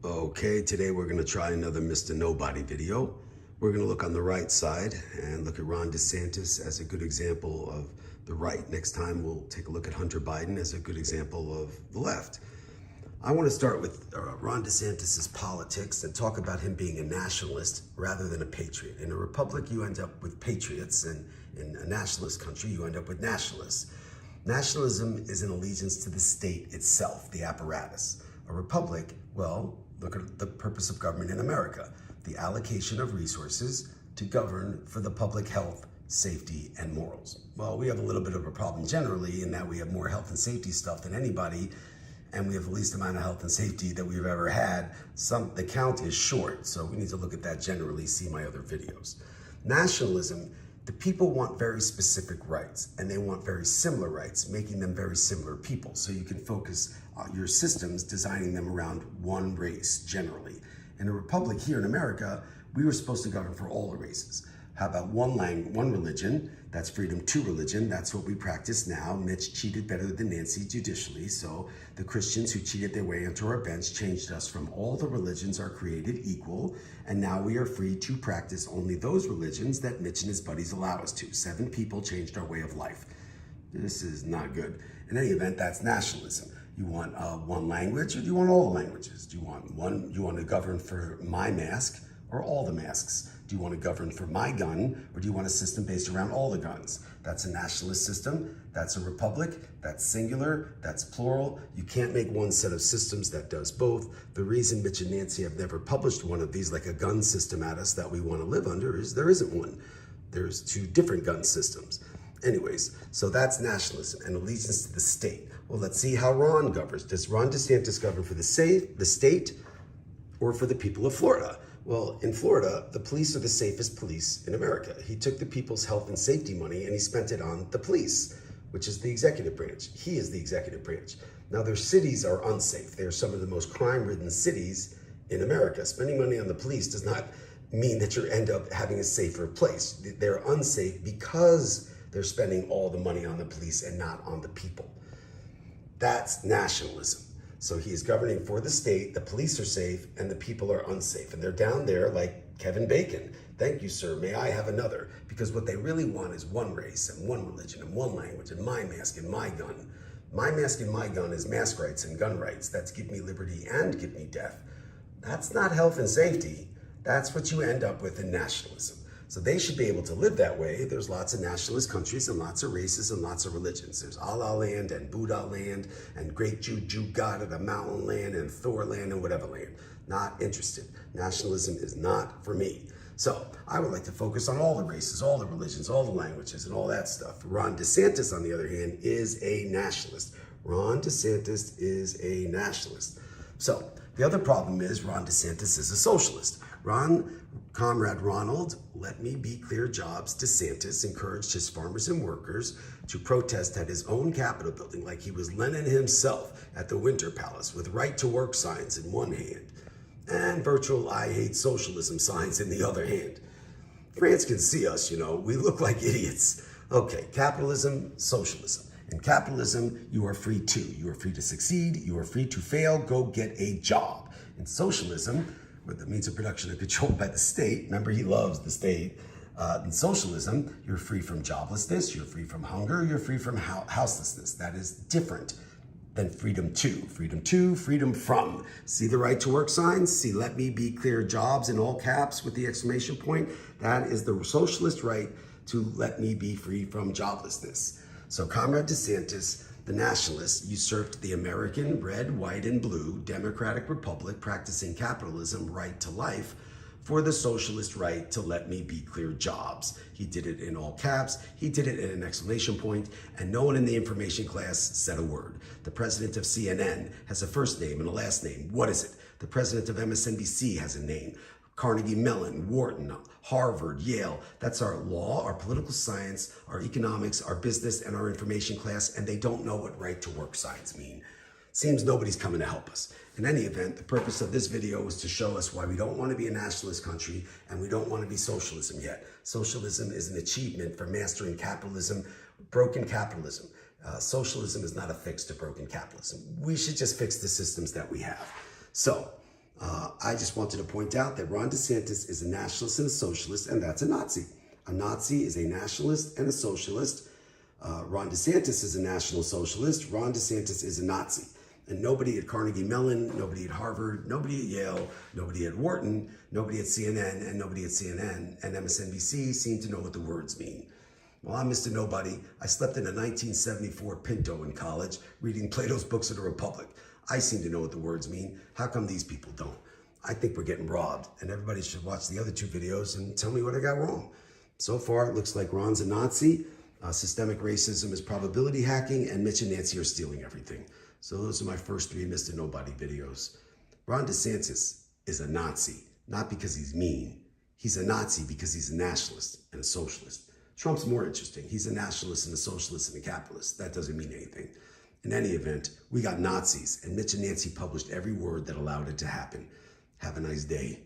Okay, today we're going to try another Mr. Nobody video. We're going to look on the right side and look at Ron Desantis as a good example of the right. Next time we'll take a look at Hunter Biden as a good example of the left. I want to start with Ron DeSantis' politics and talk about him being a nationalist rather than a patriot. In a republic, you end up with patriots, and in a nationalist country, you end up with nationalists. Nationalism is an allegiance to the state itself, the apparatus. A republic, well, look at the purpose of government in America, the allocation of resources to govern for the public health, safety, and morals. Well, we have a little bit of a problem generally in that we have more health and safety stuff than anybody, and we have the least amount of health and safety that we've ever had. The count is short, so we need to look at that generally, see my other videos. Nationalism, the people want very specific rights, and they want very similar rights, making them very similar people. So you can focus your systems, designing them around one race, generally. In a republic here in America, we were supposed to govern for all the races. How about one religion? That's freedom to religion. That's what we practice now. Mitch cheated better than Nancy judicially. So the Christians who cheated their way onto our bench changed us from all the religions are created equal. And now we are free to practice only those religions that Mitch and his buddies allow us to. 7 people changed our way of life. This is not good. In any event, that's nationalism. You want one language, or do you want all the languages? Do you want one? You want to govern for my mask or all the masks? Do you want to govern for my gun, or do you want a system based around all the guns? That's a nationalist system. That's a republic. That's singular. That's plural. You can't make one set of systems that does both. The reason Mitch and Nancy have never published one of these, like a gun system at us that we want to live under, is there isn't one. There's 2 different gun systems. Anyways, so that's nationalism and allegiance to the state. Well, let's see how Ron governs. Does Ron DeSantis govern for the state or for the people of Florida? Well, in Florida, the police are the safest police in America. He took the people's health and safety money and he spent it on the police, which is the executive branch. He is the executive branch. Now, their cities are unsafe. They are some of the most crime-ridden cities in America. Spending money on the police does not mean that you end up having a safer place. They're unsafe because they're spending all the money on the police and not on the people. That's nationalism. So he is governing for the state, the police are safe, and the people are unsafe. And they're down there like Kevin Bacon. Thank you, sir. May I have another? Because what they really want is one race and one religion and one language and my mask and my gun. My mask and my gun is mask rights and gun rights. That's give me liberty and give me death. That's not health and safety. That's what you end up with in nationalism. So they should be able to live that way. There's lots of nationalist countries and lots of races and lots of religions. There's Allah land and Buddha land and great Jew God of the mountain land and Thor land and whatever land. Not interested. Nationalism is not for me. So I would like to focus on all the races, all the religions, all the languages and all that stuff. Ron DeSantis, on the other hand, is a nationalist. Ron DeSantis is a nationalist. So the other problem is Ron DeSantis is a socialist. Comrade Ronald, let me be clear Jobs DeSantis encouraged his farmers and workers to protest at his own Capitol building like he was Lenin himself at the Winter Palace with right to work signs in one hand and virtual I hate socialism signs in the other hand. France can see us, we look like idiots. Okay, capitalism, socialism. In capitalism, you are free to. You are free to succeed. You are free to fail. Go get a job. In socialism, where the means of production are controlled by the state, remember he loves the state. In socialism, you're free from joblessness, you're free from hunger, you're free from houselessness. That is different than freedom to. Freedom to, freedom from. See the right to work signs? See let me be clear jobs in all caps with the exclamation point? That is the socialist right to let me be free from joblessness. So Comrade DeSantis, the nationalist, usurped the American red, white, and blue democratic republic practicing capitalism right to life for the socialist right to let me be clear jobs. He did it in all caps, he did it in an exclamation point, and no one in the information class said a word. The president of CNN has a first name and a last name. What is it? The president of MSNBC has a name. Carnegie Mellon, Wharton, Harvard, Yale. That's our law, our political science, our economics, our business, and our information class, and they don't know what right to work signs mean. Seems nobody's coming to help us. In any event, the purpose of this video is to show us why we don't want to be a nationalist country and we don't want to be socialism yet. Socialism is an achievement for mastering capitalism, broken capitalism. Socialism is not a fix to broken capitalism. We should just fix the systems that we have. So, I just wanted to point out that Ron DeSantis is a nationalist and a socialist, and that's a Nazi. A Nazi is a nationalist and a socialist. Ron DeSantis is a national socialist. Ron DeSantis is a Nazi. And nobody at Carnegie Mellon, nobody at Harvard, nobody at Yale, nobody at Wharton, nobody at CNN, and nobody at CNN and MSNBC seem to know what the words mean. Well, I'm Mr. Nobody. I slept in a 1974 Pinto in college, reading Plato's Books of the Republic. I seem to know what the words mean. How come these people don't? I think we're getting robbed, and everybody should watch the other two videos and tell me what I got wrong. So far, it looks like Ron's a Nazi, systemic racism is probability hacking, and Mitch and Nancy are stealing everything. So those are my first three Mr. Nobody videos. Ron DeSantis is a Nazi, not because he's mean. He's a Nazi because he's a nationalist and a socialist. Trump's more interesting. He's a nationalist and a socialist and a capitalist. That doesn't mean anything. In any event, we got Nazis, and Mitch and Nancy published every word that allowed it to happen. Have a nice day.